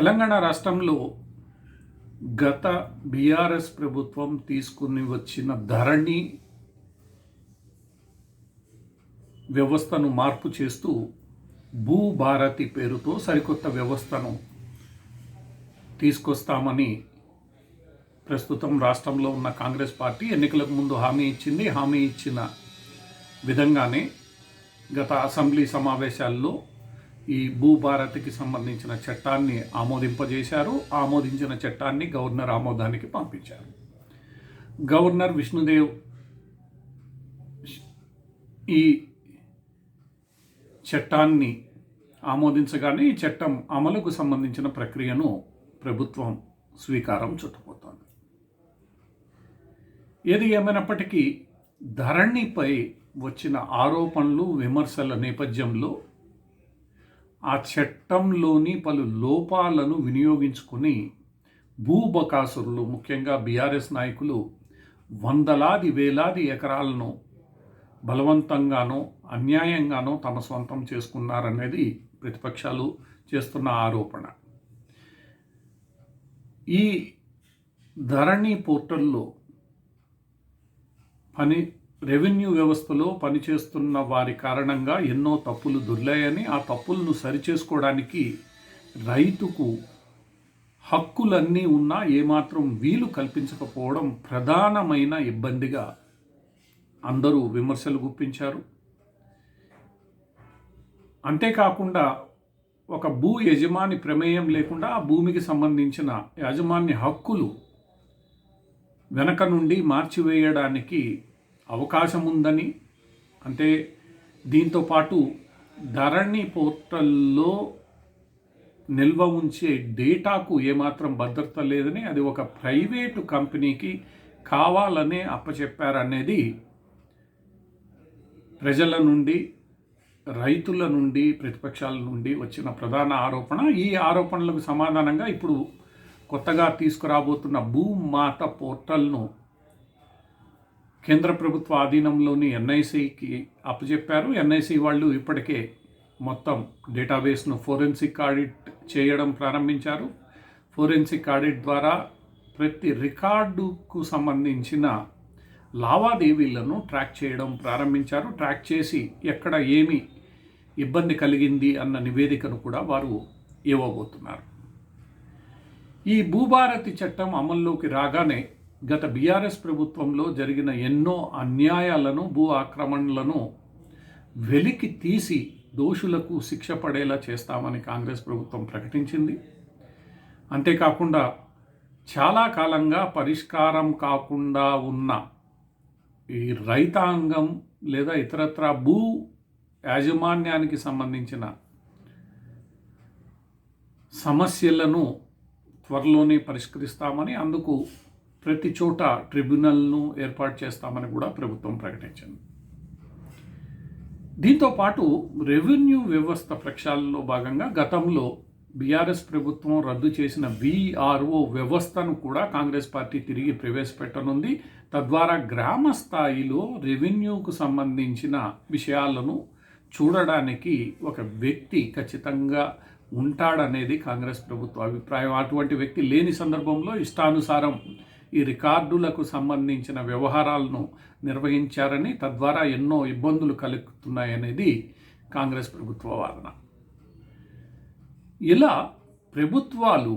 తెలంగాణ రాష్ట్రంలో గత బీఆర్ఎస్ ప్రభుత్వం తీసుకుని వచ్చిన ధరణి వ్యవస్థను మార్పు చేస్తూ భూభారతి పేరుతో సరికొత్త వ్యవస్థను తీసుకొస్తామని ప్రస్తుతం రాష్ట్రంలో ఉన్న కాంగ్రెస్ పార్టీ ఎన్నికలకు ముందు హామీ ఇచ్చింది. హామీ ఇచ్చిన విధంగానే గత అసెంబ్లీ సమావేశాల్లో ఈ భూభారతికి సంబంధించిన చట్టాన్ని ఆమోదింపజేశారు. ఆమోదించిన చట్టాన్ని గవర్నర్ ఆమోదానికి పంపించారు. గవర్నర్ విష్ణుదేవ్ ఈ చట్టాన్ని ఆమోదించగానే ఈ చట్టం అమలుకు సంబంధించిన ప్రక్రియను ప్రభుత్వం స్వీకారం చుట్టబోతోంది. ఏది ఏమైనప్పటికీ ధరణిపై వచ్చిన ఆరోపణలు విమర్శల నేపథ్యంలో ఆ చట్టంలోని పలు లోపాలను వినియోగించుకుని భూబకాసురులు, ముఖ్యంగా బీఆర్ఎస్ నాయకులు వందలాది వేలాది ఎకరాలను బలవంతంగానో అన్యాయంగానో తమ సొంతం చేసుకున్నారనేది ప్రతిపక్షాలు చేస్తున్న ఆరోపణ. ఈ ధరణి పోర్టల్లో రెవెన్యూ వ్యవస్థలో పనిచేస్తున్న వారి కారణంగా ఎన్నో తప్పులు దొర్లాయని, ఆ తప్పులను సరిచేసుకోవడానికి రైతుకు హక్కులన్నీ ఉన్నా ఏమాత్రం వీలు కల్పించకపోవడం ప్రధానమైన ఇబ్బందిగా అందరూ విమర్శలు గుప్పించారు. అంతేకాకుండా ఒక భూ యజమాని ప్రమేయం లేకుండా ఆ భూమికి సంబంధించిన యాజమాన్య హక్కులు వెనక నుండి మార్చివేయడానికి అవకాశం ఉందని, అంటే దీంతో పాటు ధరణి పోర్టల్లో నిల్వ ఉంచే డేటాకు ఏమాత్రం భద్రత లేదని, అది ఒక ప్రైవేటు కంపెనీకి కావాలనే అప్పచెప్పారనేది ప్రజల నుండి, రైతుల నుండి, ప్రతిపక్షాల నుండి వచ్చిన ప్రధాన ఆరోపణ. ఈ ఆరోపణలకు సమాధానంగా ఇప్పుడు కొత్తగా తీసుకురాబోతున్న భూమాత పోర్టల్ను కేంద్ర ప్రభుత్వ ఆధీనంలోని ఎన్ఐసికి అప్పచెప్పారు. ఎన్ఐసి వాళ్ళు ఇప్పటికే మొత్తం డేటాబేస్ను ఫోరెన్సిక్ ఆడిట్ చేయడం ప్రారంభించారు. ఫోరెన్సిక్ ఆడిట్ ద్వారా ప్రతి రికార్డుకు సంబంధించిన లావాదేవీలను ట్రాక్ చేయడం ప్రారంభించారు. ట్రాక్ చేసి ఎక్కడ ఏమి ఇబ్బంది కలిగింది అన్న నివేదికను కూడా వారు ఇవ్వబోతున్నారు. ఈ భూభారతి చట్టం అమల్లోకి రాగానే గత బీఆర్ఎస్ ప్రభుత్వంలో జరిగిన ఎన్నో అన్యాయాలను, భూ ఆక్రమణలను వెలికి తీసి దోషులకు శిక్ష పడేలా చేస్తామని కాంగ్రెస్ ప్రభుత్వం ప్రకటించింది. అంతేకాకుండా చాలా కాలంగా పరిష్కారం కాకుండా ఉన్న ఈ రైతాంగం లేదా ఇతరత్ర భూ యాజమాన్యానికి సంబంధించిన సమస్యలను త్వరలోనే పరిష్కరిస్తామని, అందుకు ప్రతి చోట ట్రిబ్యునల్ను ఏర్పాటు చేస్తామని కూడా ప్రభుత్వం ప్రకటించింది. దీంతోపాటు రెవెన్యూ వ్యవస్థ ప్రక్షాళనలో భాగంగా గతంలో బీఆర్ఎస్ ప్రభుత్వం రద్దు చేసిన వీఆర్ఓ వ్యవస్థను కూడా కాంగ్రెస్ పార్టీ తిరిగి ప్రవేశపెట్టనుంది. తద్వారా గ్రామ స్థాయిలో రెవెన్యూకు సంబంధించిన విషయాలను చూడడానికి ఒక వ్యక్తి ఖచ్చితంగా ఉంటాడనేది కాంగ్రెస్ ప్రభుత్వ అభిప్రాయం. అటువంటి వ్యక్తి లేని సందర్భంలో ఇష్టానుసారం ఈ రికార్డులకు సంబంధించిన వ్యవహారాలను నిర్వహించారని, తద్వారా ఎన్నో ఇబ్బందులు కలుగుతున్నాయనేది కాంగ్రెస్ ప్రభుత్వ వాదన. ఇలా ప్రభుత్వాలు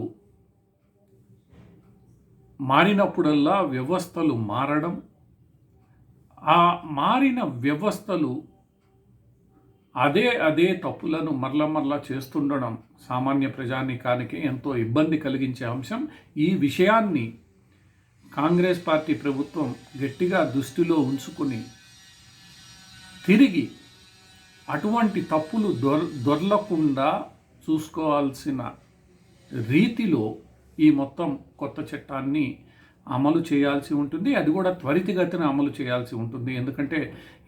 మారినప్పుడల్లా వ్యవస్థలు మారడం, ఆ మారిన వ్యవస్థలు అదే తప్పులను మరలా చేస్తుండడం సామాన్య ప్రజానీకానికి ఎంతో ఇబ్బంది కలిగించే అంశం. ఈ విషయాన్ని కాంగ్రెస్ పార్టీ ప్రభుత్వం గట్టిగా దృష్టిలో ఉంచుకుని తిరిగి అటువంటి తప్పులు దొర్లకుండా చూసుకోవాల్సిన రీతిలో ఈ మొత్తం కొత్త చట్టాన్ని అమలు చేయాల్సి ఉంటుంది. అది కూడా త్వరితగతిన అమలు చేయాల్సి ఉంటుంది. ఎందుకంటే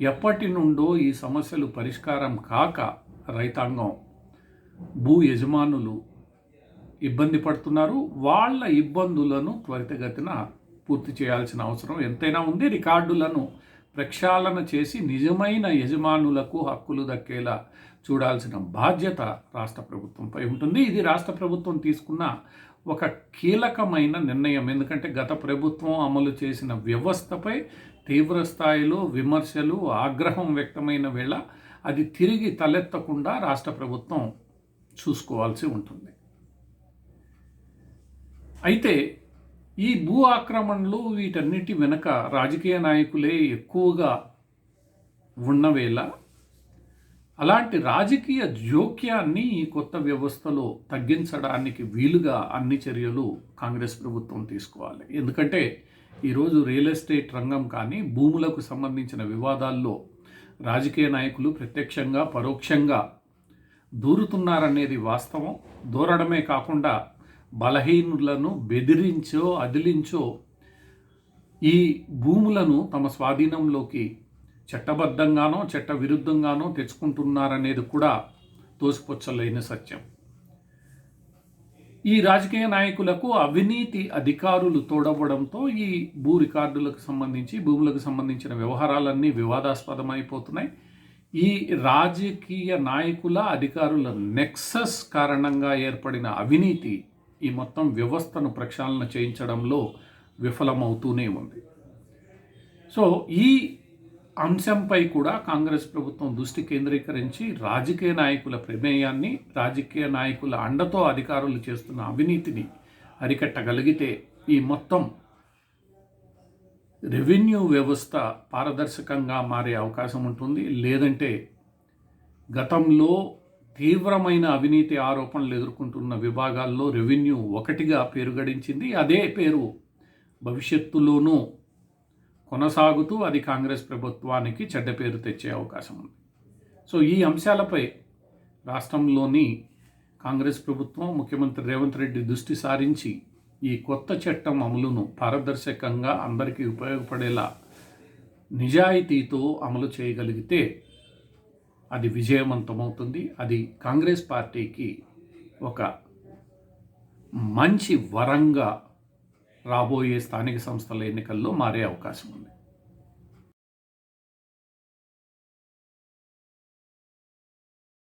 ఎప్పటి నుండో ఈ సమస్యలు పరిష్కారం కాక రైతాంగం, భూ యజమానులు ఇబ్బంది పడుతున్నారు. వాళ్ళ ఇబ్బందులను త్వరితగతిన పూర్తి చేయాల్సిన అవసరం ఎంతైనా ఉంది. రికార్డులను ప్రక్షాళన చేసి నిజమైన యజమానులకు హక్కులు దక్కేలా చూడాల్సిన బాధ్యత రాష్ట్ర ప్రభుత్వంపై ఉంటుంది. ఇది రాష్ట్ర ప్రభుత్వం తీసుకున్న ఒక కీలకమైన నిర్ణయం. ఎందుకంటే గత ప్రభుత్వం అమలు చేసిన వ్యవస్థపై తీవ్ర స్థాయిలో విమర్శలు, ఆగ్రహం వ్యక్తమైన వేళ అది తిరిగి తలెత్తకుండా రాష్ట్ర ప్రభుత్వం చూసుకోవాల్సి ఉంటుంది. అయితే ఈ భూ ఆక్రమణలు వీటన్నిటి వెనుక రాజకీయ నాయకులే ఎక్కువగా ఉన్నవేళ అలాంటి రాజకీయ జోక్యాన్ని ఈ కొత్త వ్యవస్థలో తగ్గించడానికి వీలుగా అన్ని చర్యలు కాంగ్రెస్ ప్రభుత్వం తీసుకోవాలి. ఎందుకంటే ఈరోజు రియల్ ఎస్టేట్ రంగం కానీ భూములకు సంబంధించిన వివాదాల్లో రాజకీయ నాయకులు ప్రత్యక్షంగా పరోక్షంగా దూరుతున్నారనేది వాస్తవం. దూరడమే కాకుండా బలహీనులను బెదిరించో అదిలించో ఈ భూములను తమ స్వాధీనంలోకి చట్టబద్ధంగానో చట్ట విరుద్ధంగానో తెచ్చుకుంటున్నారనేది కూడా తోసిపుచ్చలేని సత్యం. ఈ రాజకీయ నాయకులకు అవినీతి అధికారులు తోడవడంతో ఈ భూ రికార్డులకు సంబంధించి భూములకు సంబంధించిన వ్యవహారాలన్నీ వివాదాస్పదమైపోతున్నాయి. ఈ రాజకీయ నాయకుల అధికారుల నెక్సస్ కారణంగా ఏర్పడిన అవినీతి ఈ మొత్తం వ్యవస్థను ప్రక్షాళన చేయించడంలో విఫలమవుతూనే ఉంది. సో ఈ అంశంపై కూడా కాంగ్రెస్ ప్రభుత్వం దృష్టి కేంద్రీకరించి రాజకీయ నాయకుల ప్రమేయాన్ని, రాజకీయ నాయకుల అండతో అధికారులు చేస్తున్న అవినీతిని అరికట్టగలిగితే ఈ మొత్తం రెవెన్యూ వ్యవస్థ పారదర్శకంగా మారే అవకాశం ఉంటుంది. లేదంటే గతంలో తీవ్రమైన అవినీతి ఆరోపణలు ఎదుర్కొంటున్న విభాగాల్లో రెవెన్యూ ఒకటిగా పేరు గడించింది. అదే పేరు భవిష్యత్తులోనూ కొనసాగుతూ అది కాంగ్రెస్ ప్రభుత్వానికి చెడ్డ పేరు తెచ్చే అవకాశం ఉంది. సో ఈ అంశాలపై రాష్ట్రంలోని కాంగ్రెస్ ప్రభుత్వం, ముఖ్యమంత్రి రేవంత్ రెడ్డి దృష్టి సారించి ఈ కొత్త చట్టం అమలును పారదర్శకంగా అందరికీ ఉపయోగపడేలా నిజాయితీతో అమలు చేయగలిగితే అది విజయవంతమవుతుంది. అది కాంగ్రెస్ పార్టీకి ఒక మంచి వరంగా రాబోయే స్థానిక సంస్థల ఎన్నికల్లో మారే అవకాశం ఉంది.